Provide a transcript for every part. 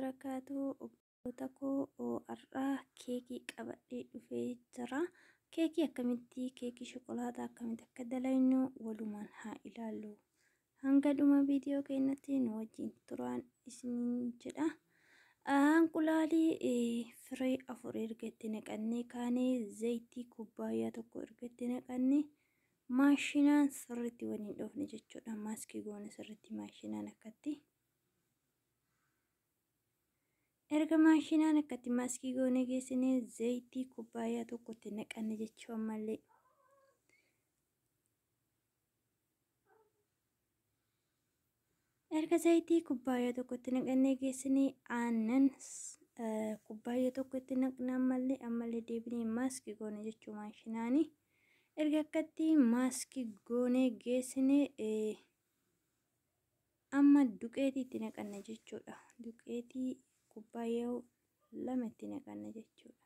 wabarakatuh. Obboleewwan koo har'aa keekii qabadhee dhufee jira. Keekii akkamitti keekii shokolaataa akkamitti akka dalagnu walumaan haa ilaallu. Hanga dhuma viidiyoo keenyatti nu wajjin turaan isiniin jedha. Anqulaalii firee 4 erga itti naqannee kaanee zayitii kubbaayyaa tokko erga itti naqannee maashinaan sirriitti waliin dhoofne jechuudha. Maaskii goone sirriitti maashinaan akkatti. Erga maashinaan akkatti maaskii goone geessinee zayitii kubbaayyaa tokko itti naqanne jechuu ammallee. Erga zayitii kubbaayyaa tokko itti naqannee geessinee aannan kubbaayyaa tokko itti naqna ammallee deebinee maaskii goone jechuu maashinaani. Erga akkatti maaskii goone geessinee amma duqeetii itti naqanne jechuudha. Duqeetii kubbaayyaa 2 itti naqanne jechuudha.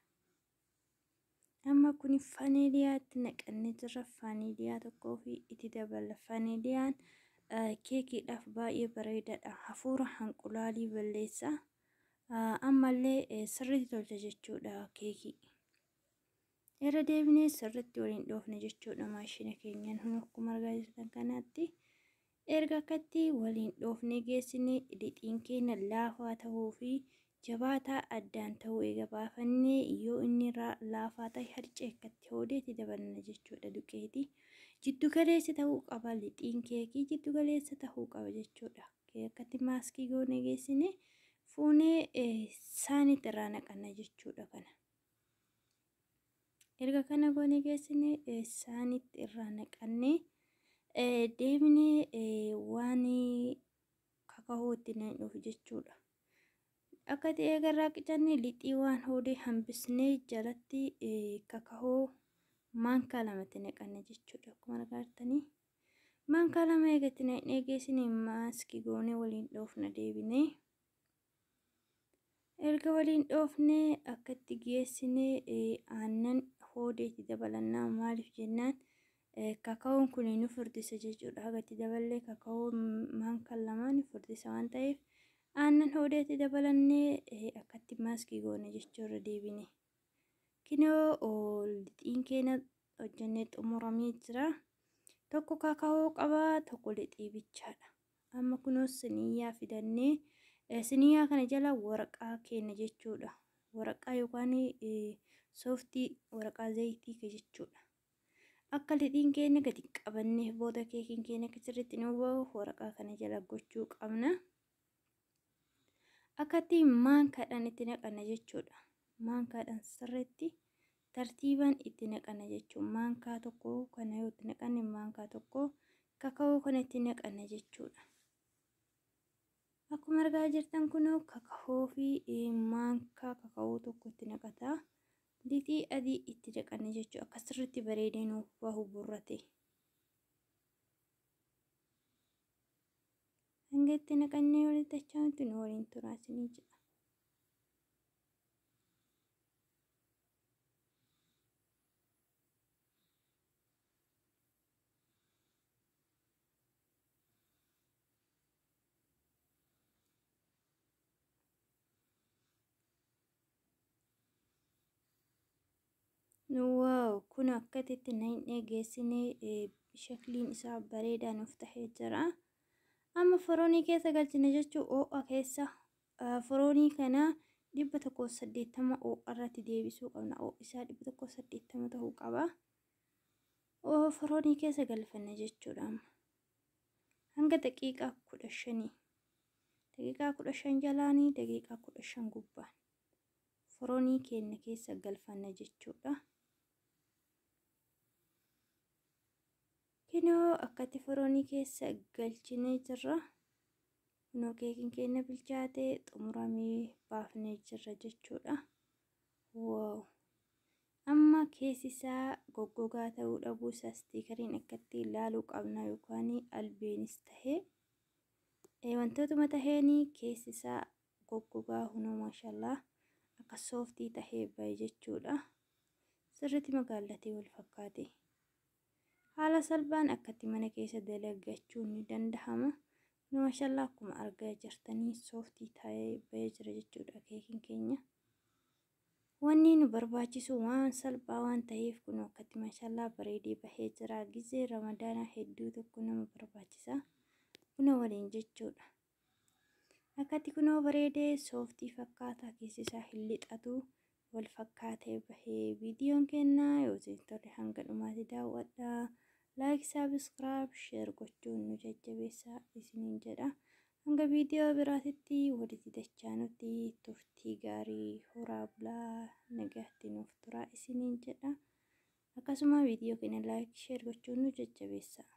Amma kun vaaniiliyaa itti naqannee jirra. Vaaniiliyaa tokkoo fi itti dabala. Vaaniiliyaan keekiidhaaf baay'ee bareedaadha. Hafuura anqulaalii balleessa. Ammallee sirriitti tolcha jechuudha keekii. Irra deebinee sirriitti waliin dhoofne jechuudha maashina keenyaan akkuma argaa jirtan kanatti. Erga akkatti waliin dhoofne geessinee lixiin keenya laafaa ta'uu fi jabaataa addaan ta'uu eega baafannee yoo inni laafaa ta'e harcee akkatti hoodeetti dabalna jechuudha duqeetii. Jiddu galeessa ta'uu qaba lixiin keekii jiddu galeessa ta'uu qaba jechuudha. Akkatti maaskii goone geessinee fuunee saaniitti irraa naqanna jechuudha kana. Erga kana goone geessinee saaniitti irraa naqannee deebinee waan kaka'oo itti naqnuuf jechuudha. Akka ta'e garraa qicannee lixii waan hoodee hambisnee jalatti kaka'oo maankaa 2 itti naqanne jechuudha. Akkuma argaa jirtanii maankaa 2 eega itti naqnee geessinee maaskii goonee waliin dhoofna deebinee. Erga waliin dhoofnee akkatti geessinee aannan hoodeetti dabalannaa maaliif jennaan kaka'oon kun nu furdisa jechuudha. Haga itti daballee kaka'oo maankaa 2 nu furdisa waan ta'eef aannan hoodeetti dabalannee akkatti maaskii goone jechuudha deebinee. Kinoo lixiin keenya hojjannee xumuramee jira. Tokko kaka'oo qaba, tokko lixii bichaadha. Amma kunoo siniyyaa fidannee siniyyaa kana jala waraqaa keenya jechuudha. Waraqaa yookaan sooftii waraqaa zayitii jechuudha. Akka lixiin keenya gadi qabannee booda keekiin keenya akka sirriitti nu bahu waraqaa kana jala gochuu qabna. Akkatti maankaadhaan itti naqanna jechuudha. Maankaadhaan sirriitti tartiibaan itti naqanna jechuudha. Maankaa tokko kana yoo itti naqanne maankaa tokko kaka'oo kana itti naqanna jechuudha. Akkuma argaa jirtan kunoo kaka'oo fi maankaa kaka'oo tokko itti naqata. Lixii adii itti naqanne jechuudha. Akka sirriitti bareedee nuuf bahu burrate. Hanga itti naqannee walitti achaantu nu waliin turaasinii jedha. Wow, kun akkatti naqnee geessinee shakliin isaa bareedaa nuuf tahee jira. Amma foroonii keessa galchine jechuun ho'a keessa foroonii kana 180 ho'a irratti deebisuu qabna. Ho'i isaa 180 ta'uu qaba. Foroonii keessa galfanna jechuudha. Hanga daqiiqaa 15. Daqiiqaa 15 jalaanii daqiiqaa 15 gubbaan. Foroonii keenya keessa galfanna jechuudha. Kinoo akkatti foroonii keessa galchinee jirra. Kunoo keekiin keenya bilchaatee xumuramee baafnee jirra jechuudha. Wow. Amma keessi isaa goggogaa ta'uu dhabuu isaa istiikariin akkatti ilaaluu qabna yookaan albeenis tahee wantootuma taheenii keessi isaa goggogaa hunoo maashaallah akka sooftii tahee bahe jechuudha. Sirriitti magaallatee wal fakkaate. Haala salphaan akkatti mana keessa dalagachuun ni danda'ama. Maashaallah akkuma argaa jirtanii sooftii ta'ee bahee jira jechuudha keekiin keenya. Wanni nu barbaachisu waan salphaa waan ta'eef kun akkatti maashaallah bareedee bahee jira. Gizee ramadaanaa hedduu tokko nama barbaachisa buna waliin jechuudha. Akkatti kunoo bareedee sooftii fakkaataa keessi isaa hin lixatu wal fakkaatee bahee viidiyoon kennaa yoo isin hanga dhumaatti daawwadhaa. Like, subscribe, share gochuun nu jajjabeessaa isiniin jedha. Hanga viidiyoo biraatitti walitti dachaanutti turtii gaarii horaa bulaa nagaatti nuuf turaa isiniin jedha. Akkasuma viidiyoo keenya like, share gochuun nu jajjabeessaa.